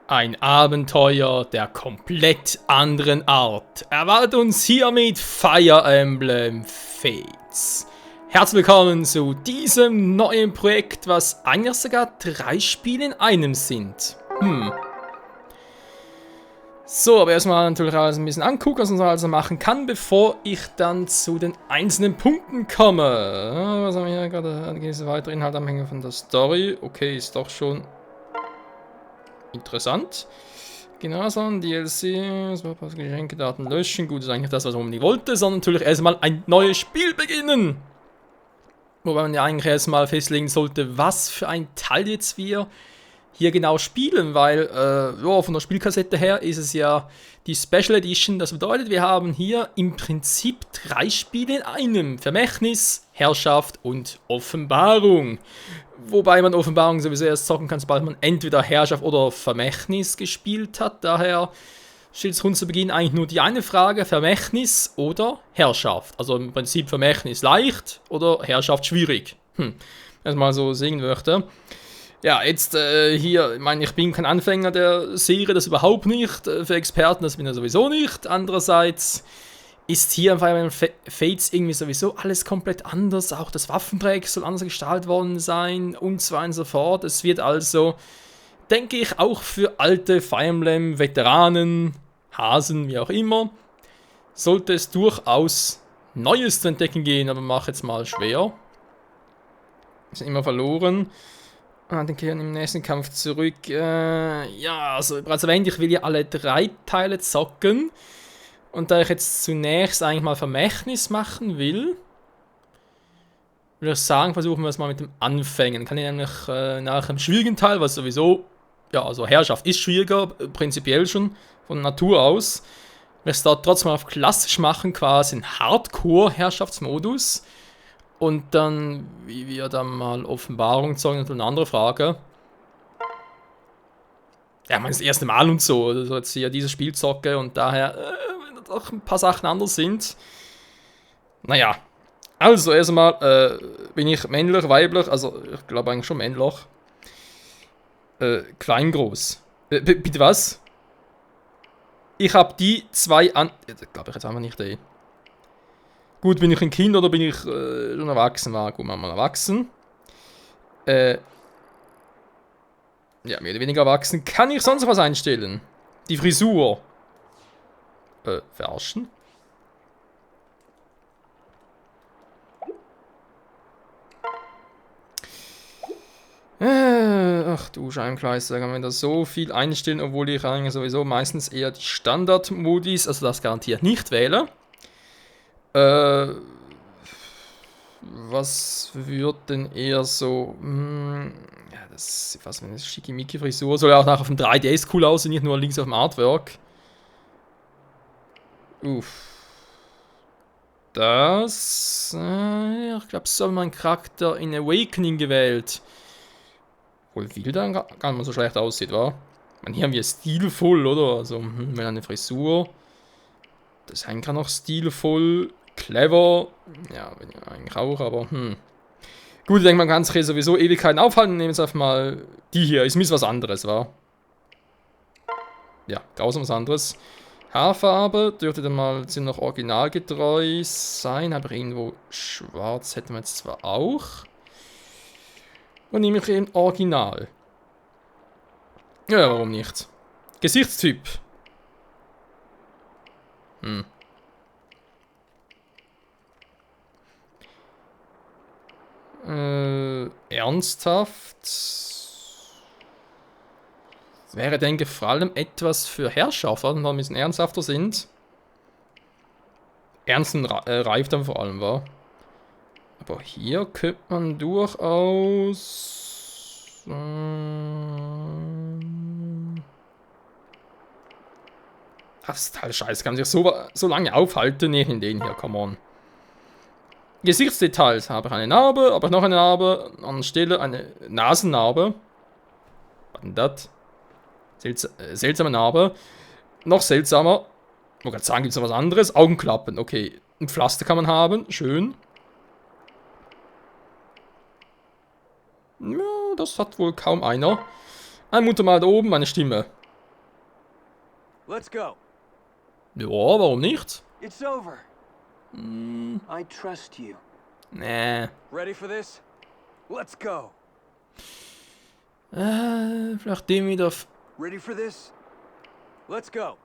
Ein Abenteuer der komplett anderen Art erwartet uns hier mit Fire Emblem Fates. Herzlich willkommen zu diesem neuen Projekt, was eigentlich sogar 3 Spiele in einem sind. So, aber erstmal natürlich alles ein bisschen angucken, was man so also machen kann, bevor ich dann zu den einzelnen Punkten komme. Was haben wir hier gerade? Gewisse weitere Inhaltanhänge von der Story. Okay, ist doch schon interessant. Genau, so ein DLC, Geschenke, Daten löschen. Gut, ist eigentlich das, was man nicht wollte, sondern natürlich erstmal ein neues Spiel beginnen. Wobei man ja eigentlich erstmal festlegen sollte, was für ein Teil jetzt wir hier genau spielen, weil ja, von der Spielkassette her ist es ja die Special Edition. Das bedeutet, wir haben hier im Prinzip 3 Spiele in einem. Vermächtnis, Herrschaft und Offenbarung. Wobei man Offenbarung sowieso erst zocken kann, sobald man entweder Herrschaft oder Vermächtnis gespielt hat. Daher steht es rund zu Beginn eigentlich nur die eine Frage, Vermächtnis oder Herrschaft. Also im Prinzip Vermächtnis leicht oder Herrschaft schwierig. Erstmal so sehen möchte. Ja, jetzt hier, ich meine, ich bin kein Anfänger der Serie, das überhaupt nicht. Für Experten, das bin ich sowieso nicht. Andererseits ist hier im Fire Emblem Fates irgendwie sowieso alles komplett anders. Auch das Waffendreieck soll anders gestaltet worden sein und so weiter und so fort. Es wird also, denke ich, auch für alte Fire Emblem Veteranen, Hasen, wie auch immer, sollte es durchaus Neues zu entdecken gehen, aber mach jetzt mal schwer. Wir sind immer verloren. Dann kehren im nächsten Kampf zurück. Ja, also bereits erwähnt, ich will ja alle 3 Teile zocken. Und da ich jetzt zunächst eigentlich mal Vermächtnis machen will, würde ich sagen, versuchen wir es mal mit dem Anfängen. Kann ich nämlich nach dem schwierigen Teil, was sowieso, ja, also Herrschaft ist schwieriger, prinzipiell schon, von Natur aus. Wir es da trotzdem mal auf klassisch machen, quasi in Hardcore-Herrschaftsmodus. Und dann, wie wir dann mal Offenbarung zeigen, ist eine andere Frage. Ja, man ist das erste Mal und so. Also jetzt hier dieses Spiel zocke und daher, wenn doch ein paar Sachen anders sind. Naja. Also, erstmal, bin ich männlich, weiblich, also ich glaube eigentlich schon männlich. Klein, groß. Bitte was? Ich habe die 2 an. Glaube ich jetzt einfach nicht, ey. Gut, bin ich ein Kind oder bin ich schon erwachsen? War gut, mal erwachsen. Ja, mehr oder weniger erwachsen. Kann ich sonst was einstellen? Die Frisur. Verarschen? Ach du Scheibenkleister, kann man da so viel einstellen, obwohl ich eigentlich sowieso meistens eher die Standard-Modis, also das garantiert nicht wähle. Was wird denn eher so. Ja, das ist fast eine Schickimicki-Frisur. Soll ja auch nachher auf dem 3DS cool aussehen, nicht nur links auf dem Artwork. Uff. Das. Ich glaube, so hat mein Charakter in Awakening gewählt. Wohl will dann gar nicht mal so schlecht aussieht, wa? Man, hier haben wir stilvoll, oder? Also, wenn eine Frisur. Das ist eigentlich noch stilvoll. Clever. Ja, bin ich eigentlich auch, aber Gut, ich denke, man kann sich hier sowieso Ewigkeiten aufhalten. Nehmen wir jetzt einfach mal die hier. Ist ein bisschen was anderes, wa? Ja, grausam was anderes. Haarfarbe dürfte dann mal ziemlich originalgetreu sein. Aber irgendwo schwarz hätten wir jetzt zwar auch. Und nehme ich eben original. Ja, warum nicht? Gesichtstyp. Ernsthaft. Wäre, denke ich, vor allem etwas für Herrschaft, weil wir ein bisschen ernsthafter sind. Ernst und reif dann vor allem, war. Aber hier könnte man durchaus. Das ist halt scheiße, kann man sich so lange aufhalten. Ne, in den hier, come on. Gesichtsdetails. Habe ich eine Narbe, habe ich noch eine Narbe, an der Stelle eine Nasennarbe. Was denn das? Seltsame Narbe. Noch seltsamer. Ich wollte gerade sagen, gibt es noch was anderes? Augenklappen, okay. Ein Pflaster kann man haben, schön. Ja, das hat wohl kaum einer. Ein Muttermal da oben, meine Stimme. Let's go. Ja, warum nicht? It's over. I trust you. Nee. Ready for this? Let's go. Vielleicht den wieder... Ready for this? Let's go.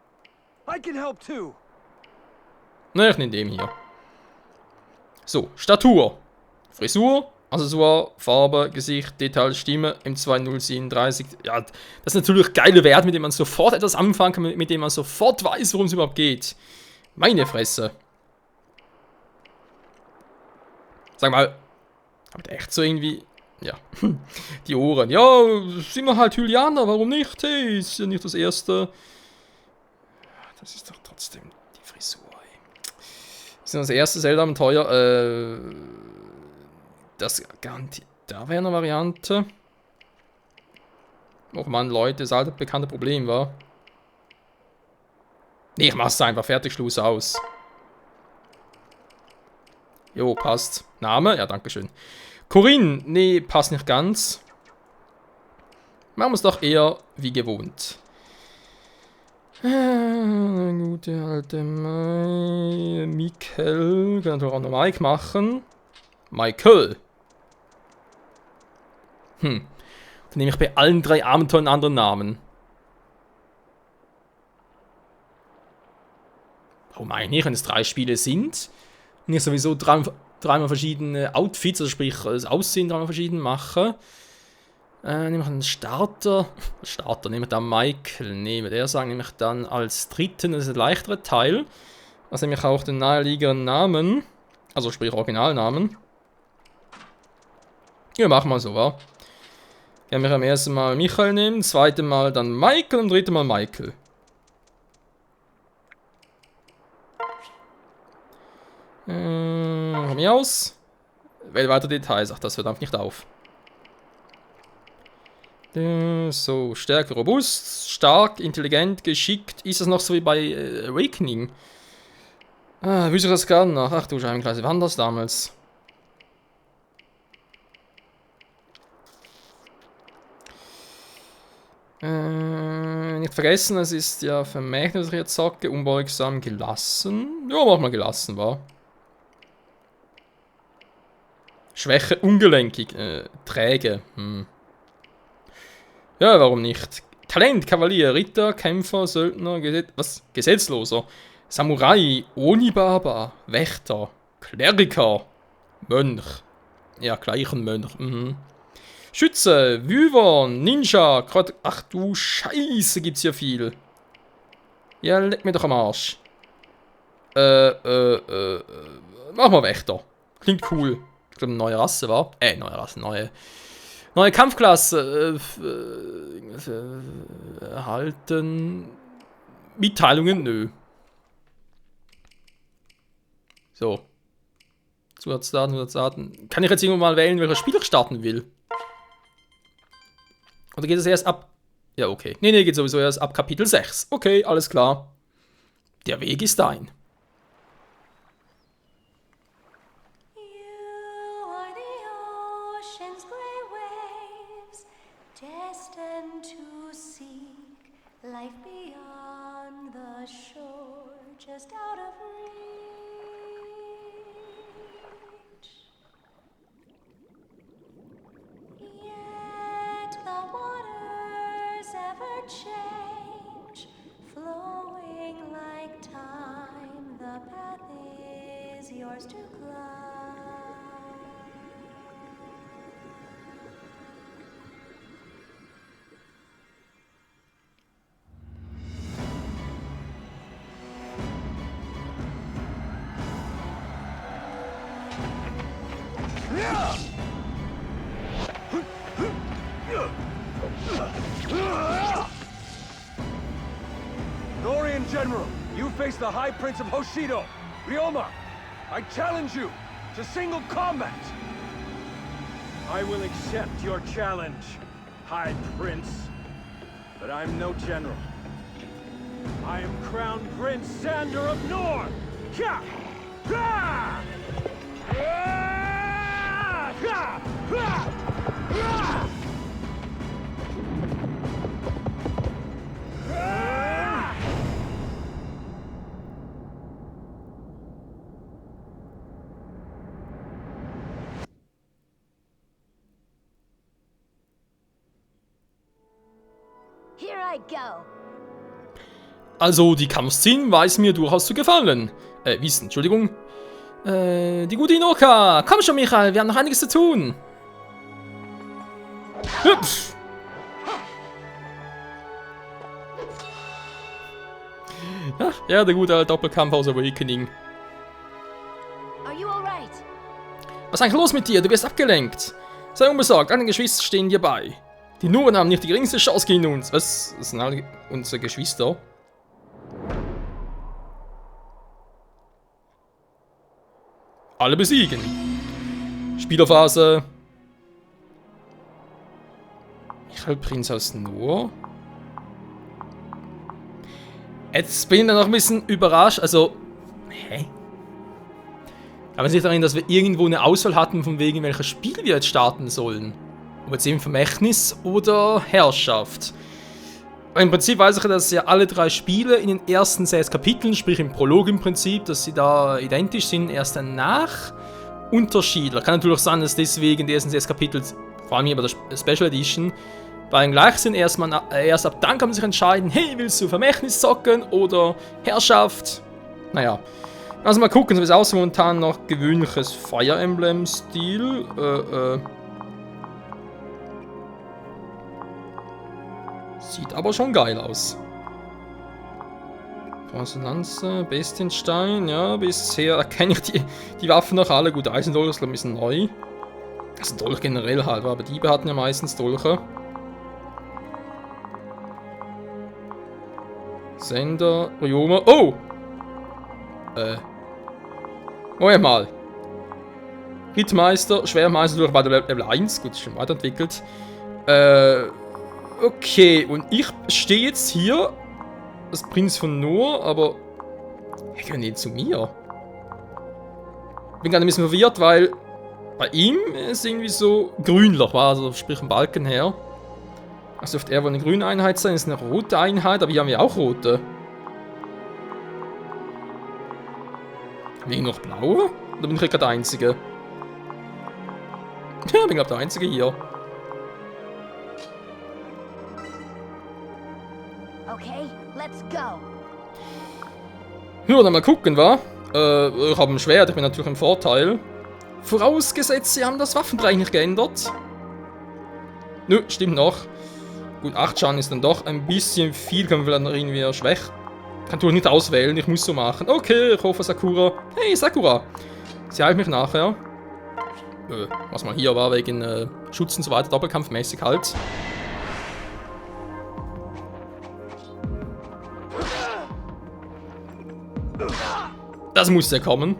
I can help too. Ne, ich nehme den hier. So, Statur. Frisur, Accessoire, Farbe, Gesicht, Detail, Stimme, M2037. Ja, das ist natürlich geile Wert, mit dem man sofort etwas anfangen kann, mit dem man sofort weiß, worum es überhaupt geht. Meine Fresse. Sag mal, habt ihr echt so irgendwie... Ja, die Ohren. Ja, sind wir halt Hylianer, warum nicht? Hey, ist ja nicht das Erste. Das ist doch trotzdem die Frisur, ey. Das ist das erste Zelda-Abenteuer, das garantiert... Da wäre eine Variante. Och man, Leute, das alte bekannte Problem war. Nee, ich mach's einfach. Fertig, Schluss, aus. Jo, passt. Name? Ja, dankeschön. Corinne? Nee, passt nicht ganz. Machen wir es doch eher wie gewohnt. Gute alte Michael. Kann natürlich auch noch Mike machen. Michael. Dann nehme ich bei allen 3 Abenteuern einen anderen Namen. Warum eigentlich, wenn es 3 Spiele sind? Und ich sowieso dreimal verschiedene Outfits, also sprich das Aussehen dreimal verschieden mache. Nehme ich einen Starter. Nehme ich dann Michael. Nee, würde er sagen, nehme ich dann als dritten, das ist ein leichterer Teil. Also nehme ich auch den naheliegenden Namen. Also sprich Originalnamen. Ja, machen wir so, wa? Ja, mich am ersten Mal Michael nehmen, zweiten Mal dann Michael und dritten Mal Michael. Von mir aus. Wähle weitere Details. Ach, das hört einfach nicht auf. So, Stärke, robust, stark, intelligent, geschickt. Ist das noch so wie bei Awakening? Wie soll das gar nach? Ach du Scheibenkleise, wann das damals? Nicht vergessen, es ist ja vermerkt, dass ich jetzt sage, unbeugsam, gelassen. Ja, mach mal gelassen, war. Schwäche, ungelenkig, träge. Ja, warum nicht? Talent, Kavalier, Ritter, Kämpfer, Söldner, Gesetzloser, Samurai, Onibaba, Wächter, Kleriker, Mönch. Ja, gleich ein Mönch. Schütze, Wyvern, Ninja, ach du Scheiße, gibt's hier viel. Ja, leck mir doch am Arsch. Mach mal Wächter. Klingt cool. Ich glaube, eine neue Rasse war. Neue Rasse, neue Kampfklasse. Erhalten. Mitteilungen, nö. So. Zusatzdaten. Kann ich jetzt irgendwann mal wählen, welches Spiel ich starten will? Oder geht es erst ab... Ja, okay. Nee, geht sowieso erst ab Kapitel 6. Okay, alles klar. Der Weg ist dein. Life beyond the shore, just out of reach. Yet the waters ever change, flowing like time. The path is yours to climb. Dorian General, you face the High Prince of Hoshido, Ryoma. I challenge you to single combat. I will accept your challenge, High Prince. But I'm no general. I am Crown Prince Sander of Nor. Ka! Ha! Ah! Ha! Ha! Ha! Ah! Here I go. Also, die Kampfszenen weiß mir durchaus zu gefallen. Wissen, Entschuldigung. Die gute Inoka. Komm schon, Michael, wir haben noch einiges zu tun. Hüpf. Ja, der gute Doppelkampf aus Awakening. Are you alright? Was ist eigentlich los mit dir? Du wirst abgelenkt. Sei unbesorgt, deine Geschwister stehen dir bei. Die Nuren haben nicht die geringste Chance gegen uns. Was? Das sind alle unsere Geschwister. Alle besiegen. Spielerphase. Michael Prinz aus Nur. Jetzt bin ich dann noch ein bisschen überrascht. Also, hä? Aber es liegt daran, dass wir irgendwo eine Auswahl hatten, von wegen welches Spiel wir jetzt starten sollen. Ob jetzt eben Vermächtnis oder Herrschaft. Im Prinzip weiß ich ja, dass ja alle 3 Spiele in den ersten 6 Kapiteln, sprich im Prolog im Prinzip, dass sie da identisch sind, erst danach unterschiedlich. Kann natürlich sein, dass deswegen die ersten 6 Kapitel, vor allem hier bei der Special Edition, beim gleich sind. Erst ab dann kann man sich entscheiden, hey, willst du Vermächtnis zocken oder Herrschaft? Naja. Also mal gucken, so wie es aussieht. Momentan noch gewöhnliches Fire Emblem-Stil. Sieht aber schon geil aus. Lanze, Bestienstein, ja, bisher erkenne ich die Waffen noch alle. Gut, Eisendolch ist glaube ich ein bisschen neu. Also Dolch generell halt, aber Diebe hatten ja meistens Dolche. Sender, Ryoma. Oh! Moment mal. Rittmeister, Schwermeister durch bei der Level 1. Gut, ist schon weiterentwickelt. Okay, und ich stehe jetzt hier als Prinz von Nur, aber er gehört nicht zu mir. Bin gerade ein bisschen verwirrt, weil bei ihm ist irgendwie so grünlich, also sprich ein Balken her. Also dürfte er wohl eine grüne Einheit sein, ist eine rote Einheit, aber hier haben wir auch rote. Haben wir hier noch blaue? Oder bin ich gerade der Einzige? Ja, bin glaube der Einzige hier. Okay, let's go. Ja, dann mal gucken, wa? Ich habe ein Schwert, ich bin natürlich im Vorteil. Vorausgesetzt, sie haben das Waffenbereich nicht geändert. Nö, stimmt noch. Gut, 8 Schaden ist dann doch ein bisschen viel, können wir dann irgendwie schwächen. Kann natürlich nicht auswählen, ich muss so machen. Okay, ich hoffe Sakura. Hey, Sakura! Sie heilt mich nachher. Was mal hier war, wegen Schutz und so weiter, doppelkampfmäßig halt. Das muss ja kommen.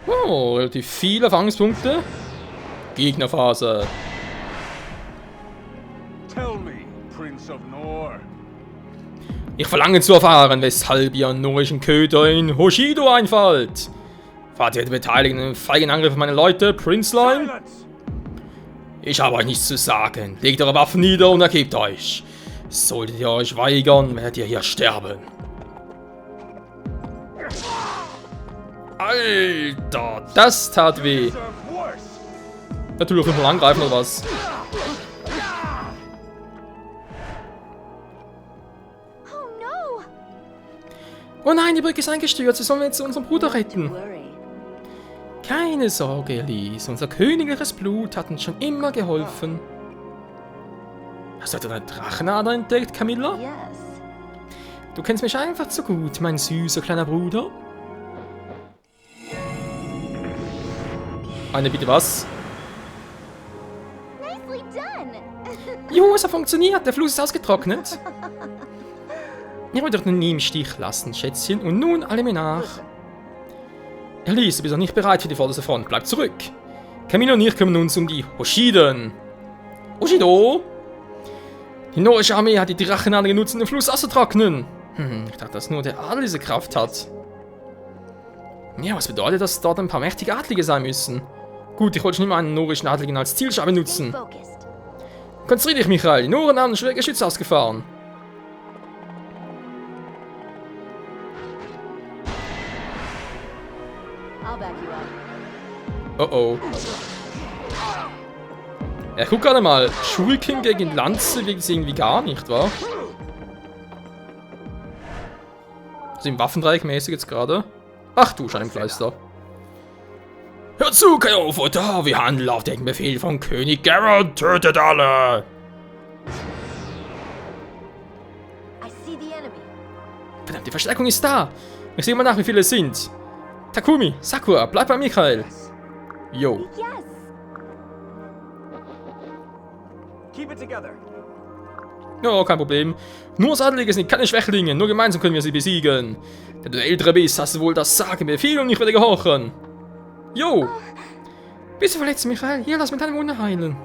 Oh, relativ viele Erfahrungspunkte. Gegnerphase. Tell me, Prince of Nor. Ich verlange zu erfahren, weshalb ihr norischen Köder in Hoshido einfallt. Fahrt ihr die Beteiligten im feigen Angriff auf meine Leute, Prinzlein? Silence! Ich habe euch nichts zu sagen. Legt eure Waffen nieder und ergebt euch. Solltet ihr euch weigern, werdet ihr hier sterben. Alter, das tat weh. Serve worse! Natürlich auch mal angreifen oder was? Oh no! Oh nein, die Brücke ist eingestürzt. Wir sollen jetzt unseren Bruder retten. Worry. Keine Sorge, Elise. Unser königliches Blut hat uns schon immer geholfen. Hast du etwa eine Drachenader entdeckt, Camilla? Yes. Du kennst mich einfach zu gut, mein süßer kleiner Bruder. Eine bitte was? Nicely done. Juhu, es hat funktioniert. Der Fluss ist ausgetrocknet. Ich wollte dich noch nie im Stich lassen, Schätzchen. Und nun alle mir nach. Elise, du bist noch nicht bereit für die vorderste Front. Bleib zurück. Camilla und ich kümmern uns um die Hoshiden. Hoshido? Die norische Armee hat die Drachenader genutzt, um den Fluss auszutrocknen. Ich dachte, dass nur der Adel diese Kraft hat. Ja, was bedeutet, dass dort ein paar mächtige Adlige sein müssen? Gut, ich wollte schon immer einen norischen Adligen als Zielscheibe Stay nutzen. focused. Konzentrier dich, Michael. Die Noren haben schwere Geschütze ausgefahren. I'll back you up. Oh oh. Ja, guck gerade mal. Shuriken gegen Lanze wirkt es irgendwie gar nicht, wa? Also im Waffendreieck mäßig jetzt gerade. Ach du Scheibenkleister. Hört zu, Kaiofutter, wir handeln auf den Befehl von König Garrett, tötet alle! I see the enemy. Verdammt, die Verstärkung ist da! Ich sehe mal nach, wie viele es sind. Takumi, Sakura, bleib bei Michael. Yo. Yes. Keep it together. Ja, kein Problem. Nur Adelige sind keine Schwächlinge, nur gemeinsam können wir sie besiegen. Da du der Ältere bist, hast du wohl das Sagen Befehl und ich werde gehorchen. Jo. Bist du verletzt, Michael? Hier, lass mir deine Wunde heilen.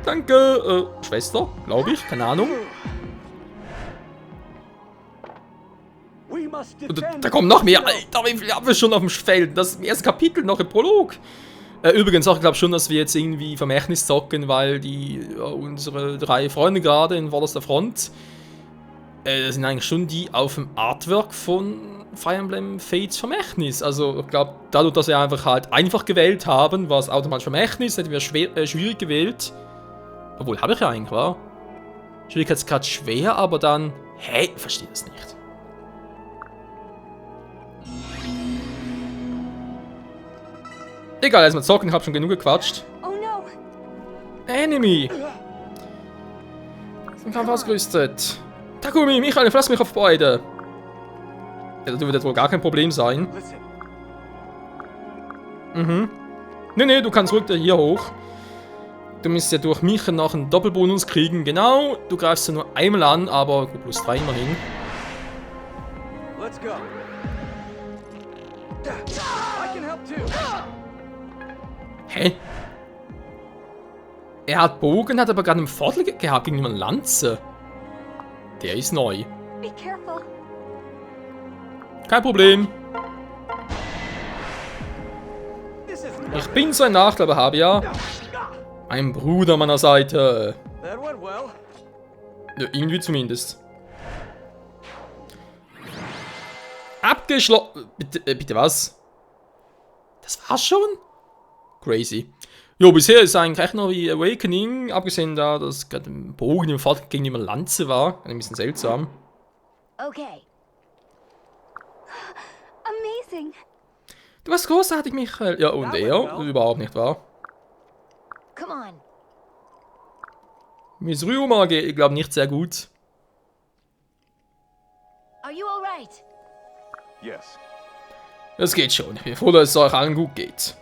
Danke, Schwester, glaube ich, keine Ahnung. We must Und defend da kommen noch mehr. Hoshido. Alter, wie viel haben wir schon auf dem Feld? Das ist im ersten Kapitel noch im Prolog. Übrigens auch, ich glaube schon, dass wir jetzt irgendwie Vermächtnis zocken, weil unsere 3 Freunde gerade in vorderster Front sind eigentlich schon die auf dem Artwork von Fire Emblem Fates Vermächtnis. Also ich glaube, dadurch, dass wir einfach gewählt haben, war es automatisch Vermächtnis, hätten wir schwierig gewählt. Obwohl, habe ich ja eigentlich, war. Schwierigkeitsgrad schwer, aber dann... Hey, ich verstehe das nicht. Egal, erstmal zocken, ich habe schon genug gequatscht. Oh no. Enemy! Sind Kampf ausgerüstet. Takumi, Michael, verlass mich auf beide. Ja, das wird jetzt wohl gar kein Problem sein. Listen, Mhm. Nee, du kannst ruhig hier hoch. Du müsst ja durch mich noch einen Doppelbonus kriegen. Genau, du greifst ja nur einmal an, aber gut, plus 3 immerhin. let's go. I can help too. Hä? Er hat Bogen, hat aber gerade einen Vorteil gehabt gegen eine Lanze. Der ist neu. Be careful. Kein Problem. This is Ich bin so ein Nachklappe, habe ja. Ein Bruder an meiner Seite. That went well. Ja, irgendwie zumindest. Abgeschlossen. Bitte was? Das war's schon? Crazy. Jo, bisher ist eigentlich echt noch wie Awakening, abgesehen da, dass gerade ein Bogen im Vorteil gegen jemand Lanze war. Ein bisschen seltsam. Okay. Amazing. Du warst großartig, Michael. Ja, und er? Überhaupt nicht wahr? Come on. Miss Ryuma geht, ich glaube, nicht sehr gut. Are you all right? Yes. Es geht schon. Ich bin froh, dass es euch allen gut geht.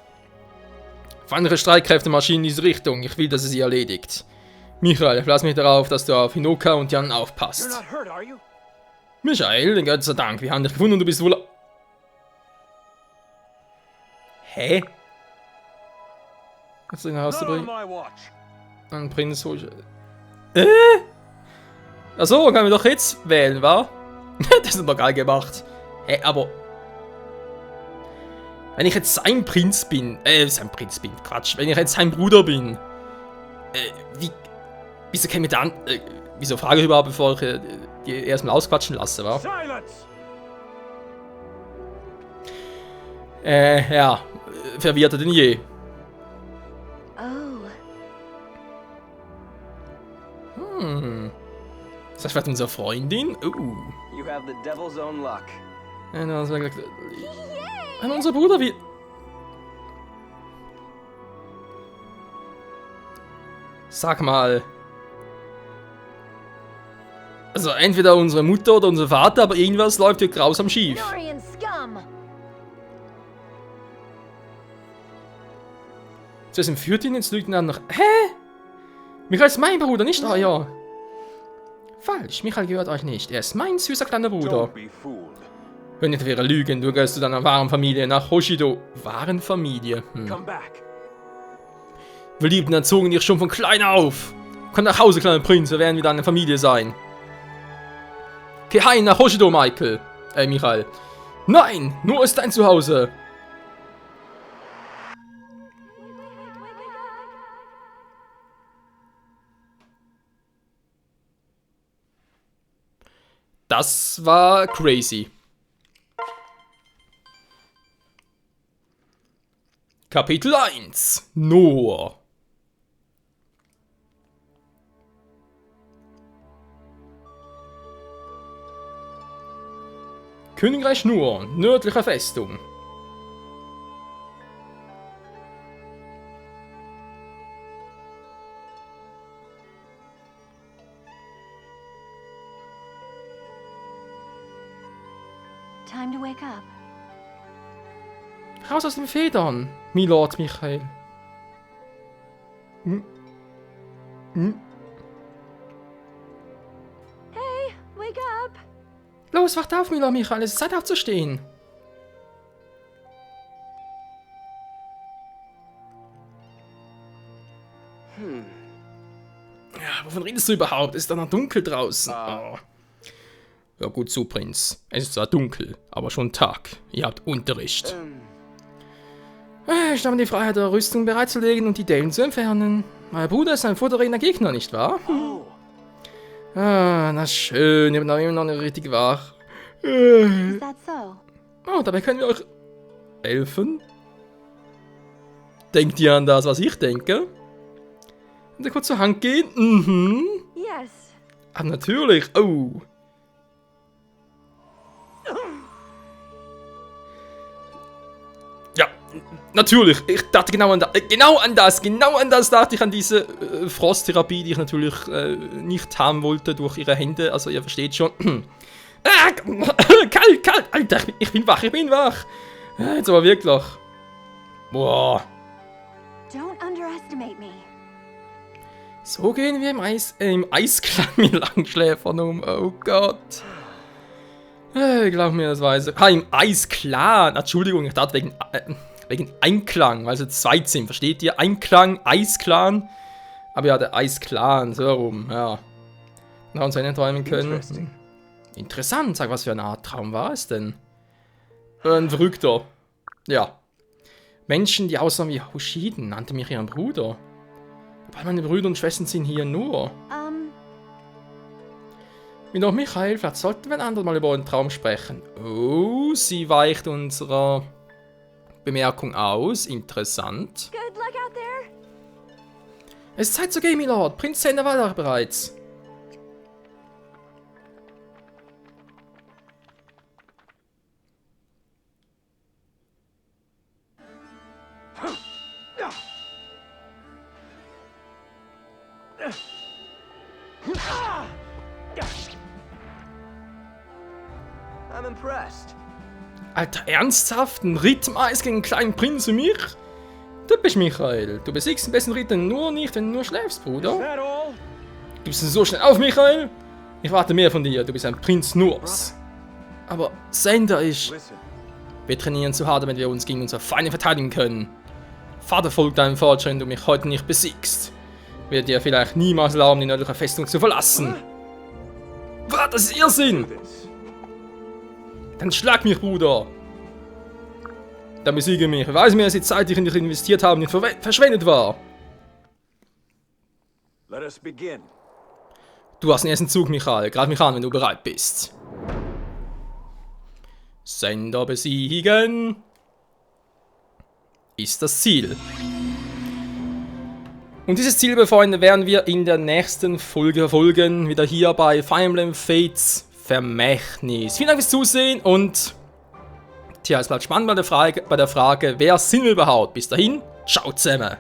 Feindliche Streitkräfte marschieren in diese Richtung. Ich will, dass ihr sie erledigt. Michael, lass mich darauf, dass du auf Hinoka und Jan You're aufpasst. not hurt, are you? Michael, Gott sei Dank, wir haben dich gefunden und du bist wohl... Hä? Kannst du ihn Not on rauszubringen? my watch. Ein Prinz... Achso, können wir doch jetzt wählen, wa? Das ist doch geil gemacht. Hä, aber... Wenn ich jetzt sein Prinz bin... Quatsch. Wenn ich jetzt sein Bruder bin... Wieso käme dann... wieso frage ich überhaupt, bevor ich die erstmal ausquatschen lasse, wa? Silence! Ja. Verwirrter denn je. Oh. Ist das vielleicht unsere Freundin? You have the devil's own luck. Ja, das war gleich... An unser Bruder wie... Sag mal... Also entweder unsere Mutter oder unser Vater, aber irgendwas läuft hier grausam schief. Norian scum. Zuerst entführt ihn, jetzt lügt ihn dann noch... Hä? Michael ist mein Bruder, nicht euer. Falsch, Michael gehört euch nicht. Er ist mein süßer kleiner Bruder. Don't be fooled. Wenn nicht wäre Lügen, du gehörst zu deiner wahren Familie nach Hoshido. Wahren Familie? Come back. Wir liebten und erzogen dich schon von klein auf. Komm nach Hause, kleiner Prinz, wir werden wieder eine Familie sein. Geh heim nach Hoshido, Michael. Michael. Nein, nur ist dein Zuhause. Das war crazy. Kapitel 1. Noah. Königreich Nur, nördliche Festung. Time to wake up. Raus aus den Federn, Milord Michael. Hey, wake up! Los, wacht auf, Milord Michael, es ist Zeit aufzustehen. Ja, wovon redest du überhaupt? Es ist doch noch dunkel draußen. Oh. Ja gut so, Prinz. Es ist zwar dunkel, aber schon Tag. Ihr habt Unterricht. Ich habe die Freiheit, eure Rüstung bereitzulegen und die Dellen zu entfernen. Euer Bruder ist ein vorderredender Gegner, nicht wahr? Ah, na schön, ihr habt immer noch nicht richtig wach. Is that so? Oh, dabei können wir euch helfen. Denkt ihr an das, was ich denke? Könnt ihr kurz zur Hand gehen? Mhm. Yes. Ah, natürlich. Oh. Ja, natürlich. Ich dachte genau an das. Genau an das dachte ich, an diese Frosttherapie, die ich natürlich nicht haben wollte durch ihre Hände. Also ihr versteht schon. Ah, kalt. Alter, ich bin wach. Jetzt aber wirklich. Boah. Don't underestimate me. So gehen wir im Eisklang mit Langschläfern um. Oh Gott. Glaub mir, das weiß ich. Ah, im Eisklan. Entschuldigung, ich dachte wegen Einklang, weil es jetzt zwei sind. Versteht ihr? Einklang, Eisklan. Aber ja, der Eisklan, so rum, ja. Da haben uns einen träumen können. Interessant, sag, was für eine Art Traum war es denn? Ein Verrückter. Ja. Menschen, die aussahen wie Hoshiden, nannte mich ihren Bruder. Weil meine Brüder und Schwestern sind hier nur. Wie noch Michael, vielleicht sollten wir ein anderes Mal über einen Traum sprechen. Oh, sie weicht unserer Bemerkung aus. Interessant. Good luck out there. Es ist Zeit zu gehen, Milord. Prinz Zender war da bereits. I'm impressed. Alter, ernsthaft? Ein Rittereis gegen einen kleinen Prinz wie mich? Du bist Michael. Du besiegst den besten Ritter nur nicht, wenn du nur schläfst, Is Bruder. that all? Gibst du so schnell auf, Michael? Ich warte mehr von dir. Du bist ein Prinz Nurs. Aber Zender ist... Listen, Wir trainieren zu hart, damit wir uns gegen unsere Feinde verteidigen können. Vater folgt deinem Fortschritt, wenn du mich heute nicht besiegst. Wird dir vielleicht niemals erlauben, die nördliche Festung zu verlassen. Was? Das ist Irrsinn! this. Dann schlag mich, Bruder! Dann besiege mich. Weiß mir, dass die Zeit, die ich in dich investiert habe, nicht verschwendet war. Let us begin. Du hast den ersten Zug, Michael. Greif mich an, wenn du bereit bist. Zender besiegen ist das Ziel. Und dieses Ziel, liebe Freunde, werden wir in der nächsten Folge verfolgen. Wieder hier bei Fire Emblem Fates Vermächtnis. Vielen Dank fürs Zusehen und tja, es bleibt spannend bei der Frage, wer sind wir überhaupt? Bis dahin, ciao zusammen.